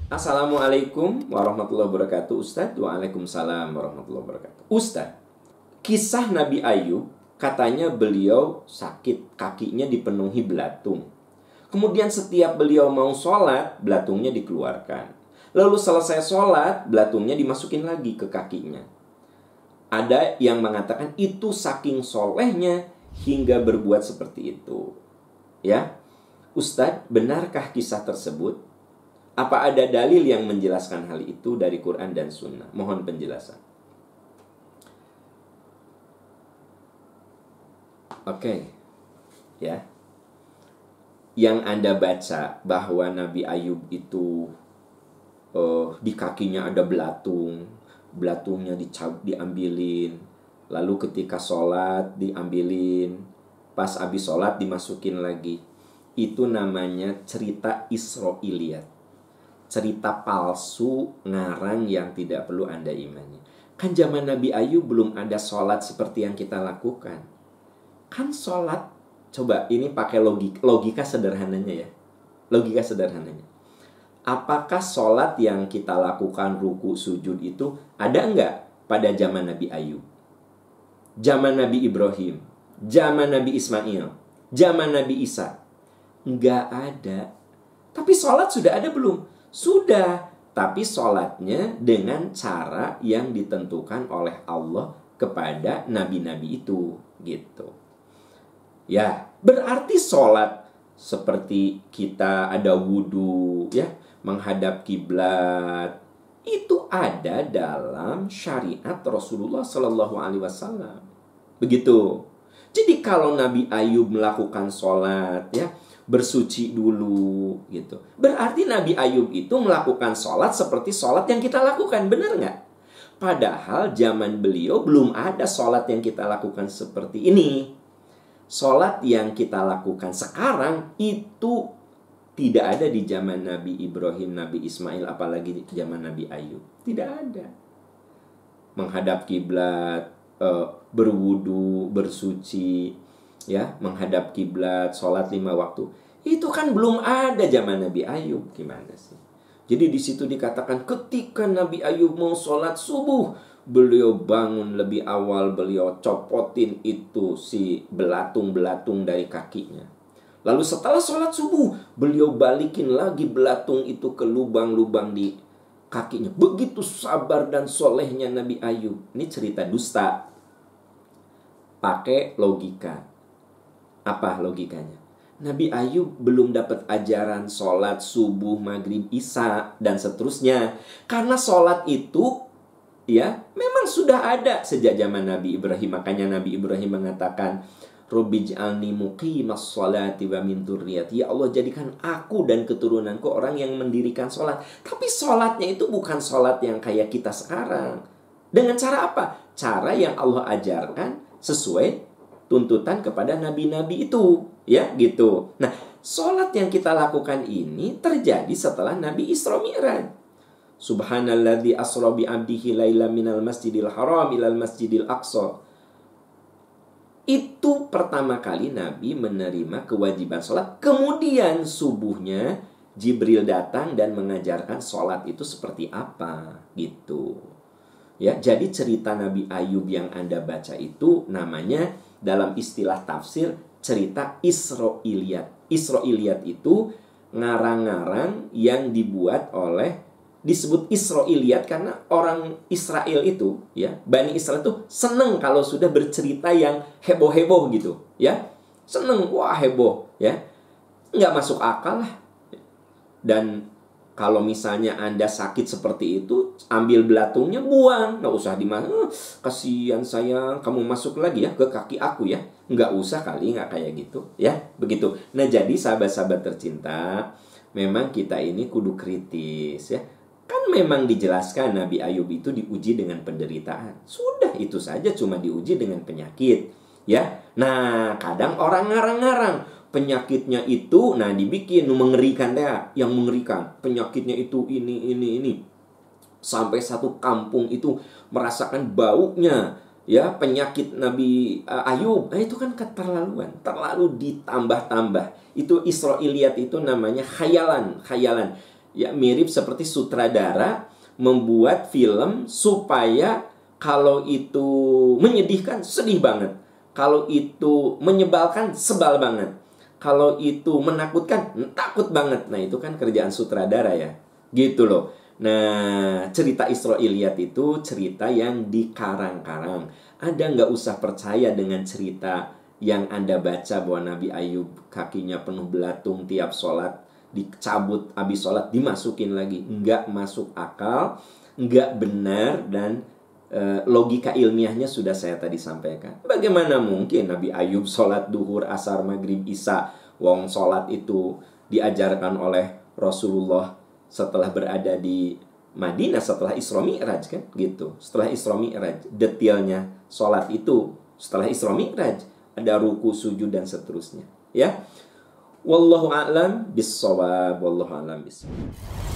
Assalamualaikum warahmatullahi wabarakatuh, Ustadz. Waalaikumsalam warahmatullahi wabarakatuh. Ustadz, kisah Nabi Ayub, katanya beliau sakit, kakinya dipenuhi belatung. Kemudian setiap beliau mau sholat, belatungnya dikeluarkan. Lalu selesai sholat, belatungnya dimasukin lagi ke kakinya. Ada yang mengatakan itu saking solehnya hingga berbuat seperti itu. Ya, Ustadz, benarkah kisah tersebut? Apa ada dalil yang menjelaskan hal itu dari Quran dan Sunnah? Mohon penjelasan. Oke. Ya. Yang Anda baca bahwa Nabi Ayub itu di kakinya ada belatung, belatungnya diambilin, lalu ketika sholat diambilin, pas habis sholat dimasukin lagi. Itu namanya cerita Israiliyat. Cerita palsu, ngarang yang tidak perlu Anda imani. Kan zaman Nabi Ayub belum ada sholat seperti yang kita lakukan. Kan sholat, coba ini pakai logika sederhananya ya. Logika sederhananya. Apakah sholat yang kita lakukan ruku sujud itu ada enggak pada zaman Nabi Ayub? Zaman Nabi Ibrahim? Zaman Nabi Ismail? Zaman Nabi Isa? Enggak ada. Tapi sholat sudah ada belum? Sudah, tapi sholatnya dengan cara yang ditentukan oleh Allah kepada nabi-nabi itu, gitu. Ya, berarti sholat seperti kita ada wudhu, ya, menghadap kiblat, itu ada dalam syariat Rasulullah Shallallahu Alaihi Wasallam. Begitu. Jadi kalau Nabi Ayub melakukan sholat, ya, bersuci dulu gitu. Berarti Nabi Ayub itu melakukan sholat seperti sholat yang kita lakukan. Benar nggak? Padahal zaman beliau belum ada sholat yang kita lakukan seperti ini. Sholat yang kita lakukan sekarang itu tidak ada di zaman Nabi Ibrahim, Nabi Ismail, apalagi di zaman Nabi Ayub. Tidak ada. Menghadap kiblat, berwudu, bersuci, ya, menghadap kiblat, sholat 5 waktu. Itu kan belum ada zaman Nabi Ayub. Gimana sih? Jadi di situ dikatakan ketika Nabi Ayub mau sholat subuh, beliau bangun lebih awal, beliau copotin itu si belatung-belatung dari kakinya. Lalu setelah sholat subuh, beliau balikin lagi belatung itu ke lubang-lubang di kakinya. Begitu sabar dan solehnya Nabi Ayub. Ini cerita dusta. Pakai logika. Apa logikanya? Nabi Ayub belum dapat ajaran sholat subuh, maghrib, isya, dan seterusnya. Karena sholat itu, ya, memang sudah ada sejak zaman Nabi Ibrahim. Makanya Nabi Ibrahim mengatakan, Robbij'alni muqimas sholati wa min dzurriyyati. Ya Allah, jadikan aku dan keturunanku orang yang mendirikan sholat. Tapi sholatnya itu bukan sholat yang kayak kita sekarang. Dengan cara apa? Cara yang Allah ajarkan sesuai tuntutan kepada nabi-nabi itu, ya, gitu. Nah, sholat yang kita lakukan ini terjadi setelah Nabi Isra Mi'raj. Subhanalladzi asra bi 'abdihi lailan minal masjidil haram ilal masjidil aqsa. Itu pertama kali Nabi menerima kewajiban sholat. Kemudian subuhnya Jibril datang dan mengajarkan sholat itu seperti apa, gitu. Ya, jadi cerita Nabi Ayub yang Anda baca itu namanya dalam istilah tafsir cerita Israiliyat. Israiliyat itu ngarang-ngarang yang dibuat oleh, disebut Israiliyat karena orang Israel itu, ya, Bani Israel itu seneng kalau sudah bercerita yang heboh-heboh gitu, ya. Seneng, wah heboh, ya. Nggak masuk akal lah. Dan kalau misalnya Anda sakit seperti itu, ambil belatungnya, buang. Nggak usah dimana, kasihan sayang, kamu masuk lagi ya ke kaki aku ya. Nggak usah kali, nggak kayak gitu. Ya, begitu. Nah, jadi sahabat-sahabat tercinta, memang kita ini kudu kritis ya. Kan memang dijelaskan Nabi Ayub itu diuji dengan penderitaan. Sudah, itu saja, cuma diuji dengan penyakit. Ya, nah kadang orang ngarang-ngarang. Penyakitnya itu, nah dibikin mengerikan deh, yang mengerikan. Penyakitnya itu ini. Sampai satu kampung itu merasakan baunya, ya, penyakit Nabi Ayub. Nah, itu kan keterlaluan, terlalu ditambah-tambah. Itu Israiliyat itu namanya khayalan. Ya, mirip seperti sutradara membuat film supaya kalau itu menyedihkan, sedih banget. Kalau itu menyebalkan, sebal banget. Kalau itu menakutkan, takut banget. Nah, itu kan kerjaan sutradara ya. Gitu loh. Nah, cerita Israiliyat itu cerita yang dikarang-karang. Anda nggak usah percaya dengan cerita yang Anda baca bahwa Nabi Ayub kakinya penuh belatung tiap sholat, dicabut habis sholat, dimasukin lagi. Nggak masuk akal, nggak benar, dan logika ilmiahnya sudah saya tadi sampaikan. Bagaimana mungkin Nabi Ayub sholat duhur, asar, maghrib, isya? Wong sholat itu diajarkan oleh Rasulullah setelah berada di Madinah, setelah Isra Mi'raj kan gitu. Setelah Isra Mi'raj, detailnya sholat itu setelah Isra Mi'raj, ada ruku, sujud, dan seterusnya. Ya, wallahu a'lam bissawab, wallahu a'lam bissawab.